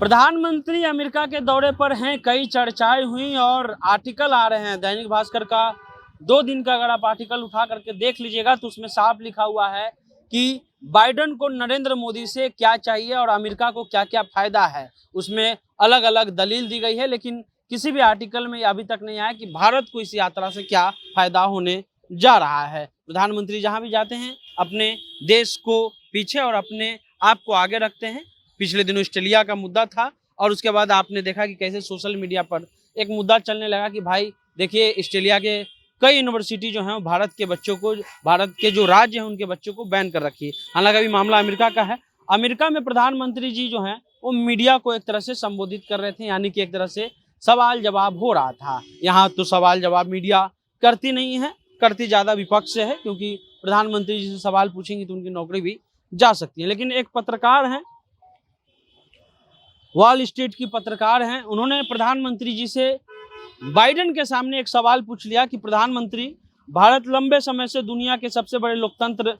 प्रधानमंत्री अमेरिका के दौरे पर हैं, कई चर्चाएं हुई और आर्टिकल आ रहे हैं। दैनिक भास्कर का 2 दिन का अगर आप आर्टिकल उठा करके देख लीजिएगा तो उसमें साफ लिखा हुआ है कि बाइडेन को नरेंद्र मोदी से क्या चाहिए और अमेरिका को क्या क्या फायदा है। उसमें अलग अलग दलील दी गई है, लेकिन किसी भी आर्टिकल में अभी तक नहीं आया कि भारत को इस यात्रा से क्या फायदा होने जा रहा है। प्रधानमंत्री जहां भी जाते हैं अपने देश को पीछे और अपने आप को आगे रखते हैं। पिछले दिनों ऑस्ट्रेलिया का मुद्दा था और उसके बाद आपने देखा कि कैसे सोशल मीडिया पर एक मुद्दा चलने लगा कि भाई देखिए, ऑस्ट्रेलिया के कई यूनिवर्सिटी जो हैं वो भारत के बच्चों को, भारत के जो राज्य हैं उनके बच्चों को बैन कर रखी है। हालांकि अभी मामला अमेरिका का है। अमेरिका में प्रधानमंत्री जी जो हैं वो मीडिया को एक तरह से संबोधित कर रहे थे, यानी कि एक तरह से सवाल जवाब हो रहा था। यहाँ तो सवाल जवाब मीडिया करती नहीं है, करती ज़्यादा विपक्ष से है, क्योंकि प्रधानमंत्री जी से सवाल पूछेंगी तो उनकी नौकरी भी जा सकती है। लेकिन एक पत्रकार हैं, वॉल स्ट्रीट की पत्रकार हैं, उन्होंने प्रधानमंत्री जी से बाइडेन के सामने एक सवाल पूछ लिया कि प्रधानमंत्री, भारत लंबे समय से दुनिया के सबसे बड़े लोकतंत्र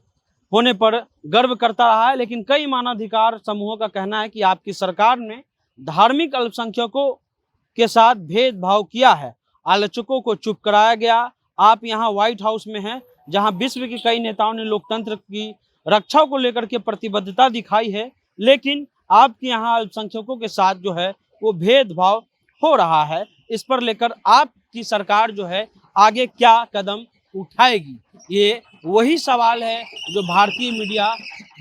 होने पर गर्व करता रहा है, लेकिन कई मानवाधिकार समूहों का कहना है कि आपकी सरकार ने धार्मिक अल्पसंख्यकों के साथ भेदभाव किया है, आलोचकों को चुप कराया गया। आप यहाँ व्हाइट हाउस में हैं, जहाँ विश्व के कई नेताओं ने लोकतंत्र की रक्षा को लेकर के प्रतिबद्धता दिखाई है, लेकिन आपके यहाँ अल्पसंख्यकों के साथ जो है वो भेदभाव हो रहा है। इस पर लेकर आपकी सरकार जो है आगे क्या कदम उठाएगी? ये वही सवाल है जो भारतीय मीडिया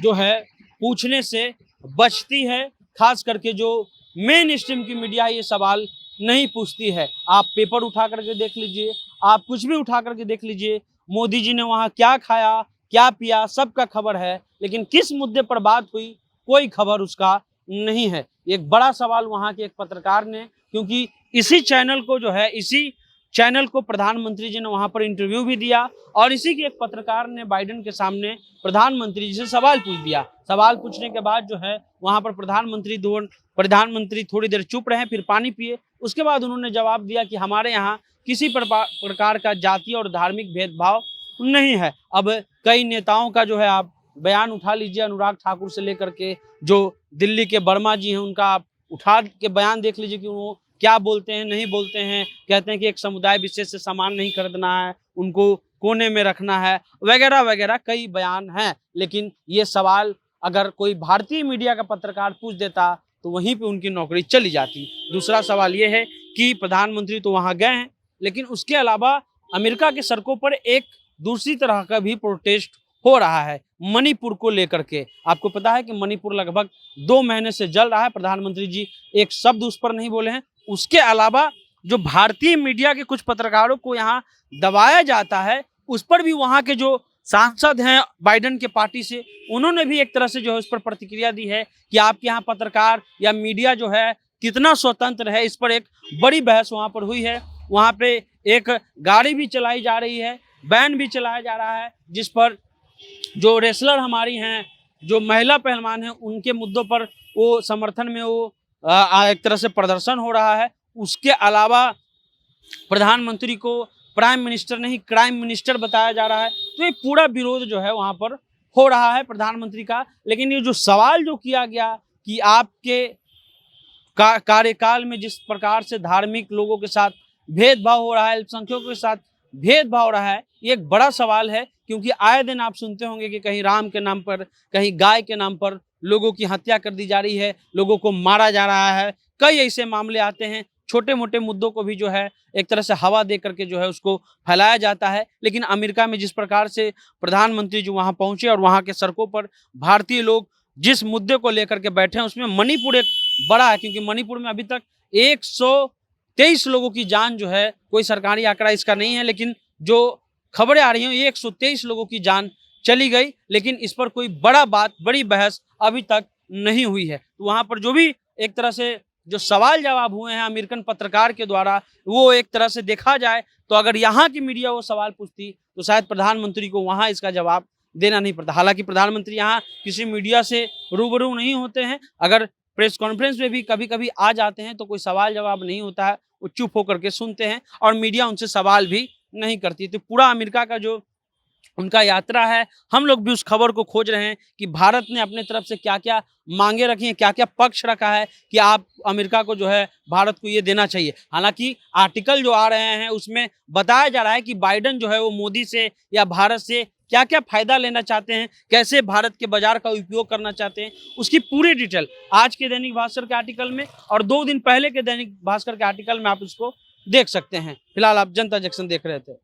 जो है पूछने से बचती है। खास करके जो मेन स्ट्रीम की मीडिया ये सवाल नहीं पूछती है। आप पेपर उठा करके देख लीजिए, आप कुछ भी उठा करके देख लीजिए, मोदी जी ने वहाँ क्या खाया, क्या पिया, सबका खबर है, लेकिन किस मुद्दे पर बात हुई कोई खबर उसका नहीं है। एक बड़ा सवाल वहाँ के एक पत्रकार ने, क्योंकि इसी चैनल को जो है, इसी चैनल को प्रधानमंत्री जी ने वहाँ पर इंटरव्यू भी दिया और इसी के एक पत्रकार ने बाइडेन के सामने प्रधानमंत्री जी से सवाल पूछ दिया। सवाल पूछने के बाद जो है वहाँ पर प्रधानमंत्री थोड़ी देर चुप रहे, फिर पानी पिए। उसके बाद उन्होंने जवाब दिया कि हमारे यहाँ किसी प्रकार का जाति और धार्मिक भेदभाव नहीं है। अब कई नेताओं का जो है आप बयान उठा लीजिए, अनुराग ठाकुर से लेकर के जो दिल्ली के वर्मा जी हैं उनका आप उठा के बयान देख लीजिए कि वो क्या बोलते हैं, नहीं बोलते हैं। कहते हैं कि एक समुदाय विशेष से सामान नहीं खरीदना है, उनको कोने में रखना है, वगैरह वगैरह कई बयान हैं। लेकिन ये सवाल अगर कोई भारतीय मीडिया का पत्रकार पूछ देता तो वहीं पे उनकी नौकरी चली जाती। दूसरा सवाल ये है कि प्रधानमंत्री तो वहाँ गए हैं, लेकिन उसके अलावा अमेरिका के सड़कों पर एक दूसरी तरह का भी प्रोटेस्ट हो रहा है मणिपुर को लेकर के। आपको पता है कि मणिपुर लगभग 2 महीने से जल रहा है। प्रधानमंत्री जी एक शब्द उस पर नहीं बोले हैं। उसके अलावा जो भारतीय मीडिया के कुछ पत्रकारों को यहाँ दबाया जाता है, उस पर भी वहाँ के जो सांसद हैं बाइडेन के पार्टी से, उन्होंने भी एक तरह से जो है उस पर प्रतिक्रिया दी है कि आपके यहाँ पत्रकार या मीडिया जो है कितना स्वतंत्र है। इस पर एक बड़ी बहस वहाँ पर हुई है। वहाँ पे एक गाड़ी भी चलाई जा रही है, बैन भी चलाया जा रहा है, जिस पर जो रेसलर हमारी हैं, जो महिला पहलवान हैं, उनके मुद्दों पर वो समर्थन में वो एक तरह से प्रदर्शन हो रहा है। उसके अलावा प्रधानमंत्री को प्राइम मिनिस्टर नहीं क्राइम मिनिस्टर बताया जा रहा है। तो ये पूरा विरोध जो है वहाँ पर हो रहा है प्रधानमंत्री का। लेकिन ये जो सवाल जो किया गया कि आपके कार्यकाल में जिस प्रकार से धार्मिक लोगों के साथ भेदभाव हो रहा है, अल्पसंख्यकों के साथ भेदभाव हो रहा है, ये एक बड़ा सवाल है। क्योंकि आए दिन आप सुनते होंगे कि कहीं राम के नाम पर, कहीं गाय के नाम पर लोगों की हत्या कर दी जा रही है, लोगों को मारा जा रहा है। कई ऐसे मामले आते हैं, छोटे मोटे मुद्दों को भी जो है एक तरह से हवा दे करके जो है उसको फैलाया जाता है। लेकिन अमेरिका में जिस प्रकार से प्रधानमंत्री जो वहाँ पहुँचे और वहाँ के सड़कों पर भारतीय लोग जिस मुद्दे को लेकर के बैठे हैं, उसमें मणिपुर एक बड़ा है। क्योंकि मणिपुर में अभी तक 123 लोगों की जान जो है, कोई सरकारी आंकड़ा इसका नहीं है, लेकिन जो खबरें आ रही हैं 123 लोगों की जान चली गई। लेकिन इस पर कोई बड़ी बहस अभी तक नहीं हुई है। तो वहाँ पर जो भी एक तरह से जो सवाल जवाब हुए हैं अमेरिकन पत्रकार के द्वारा, वो एक तरह से देखा जाए तो अगर यहाँ की मीडिया वो सवाल पूछती तो शायद प्रधानमंत्री को वहाँ इसका जवाब देना नहीं पड़ता। हालांकि प्रधानमंत्री यहाँ किसी मीडिया से रूबरू नहीं होते हैं। अगर प्रेस कॉन्फ्रेंस में भी कभी कभी आ जाते हैं तो कोई सवाल जवाब नहीं होता है, वो चुप होकर के सुनते हैं और मीडिया उनसे सवाल भी नहीं करती। तो पूरा अमेरिका का जो उनका यात्रा है। हम लोग भी उस खबर को खोज रहे हैं कि भारत ने अपने तरफ से क्या-क्या मांगे रखी हैं, क्या-क्या पक्ष रखा है कि आप अमेरिका को जो है भारत को ये देना चाहिए। हालाँकि आर्टिकल जो आ रहे हैं उसमें बताया जा रहा है कि बाइडेन जो है वो मोदी से या भारत से क्या-क्या फ़ायदा लेना चाहते हैं, कैसे भारत के बाज़ार का उपयोग करना चाहते हैं, उसकी पूरी डिटेल आज के दैनिक भास्कर के आर्टिकल में और 2 दिन पहले के दैनिक भास्कर के आर्टिकल में आप इसको देख सकते हैं। फिलहाल आप जनता जंक्शन देख रहे थे।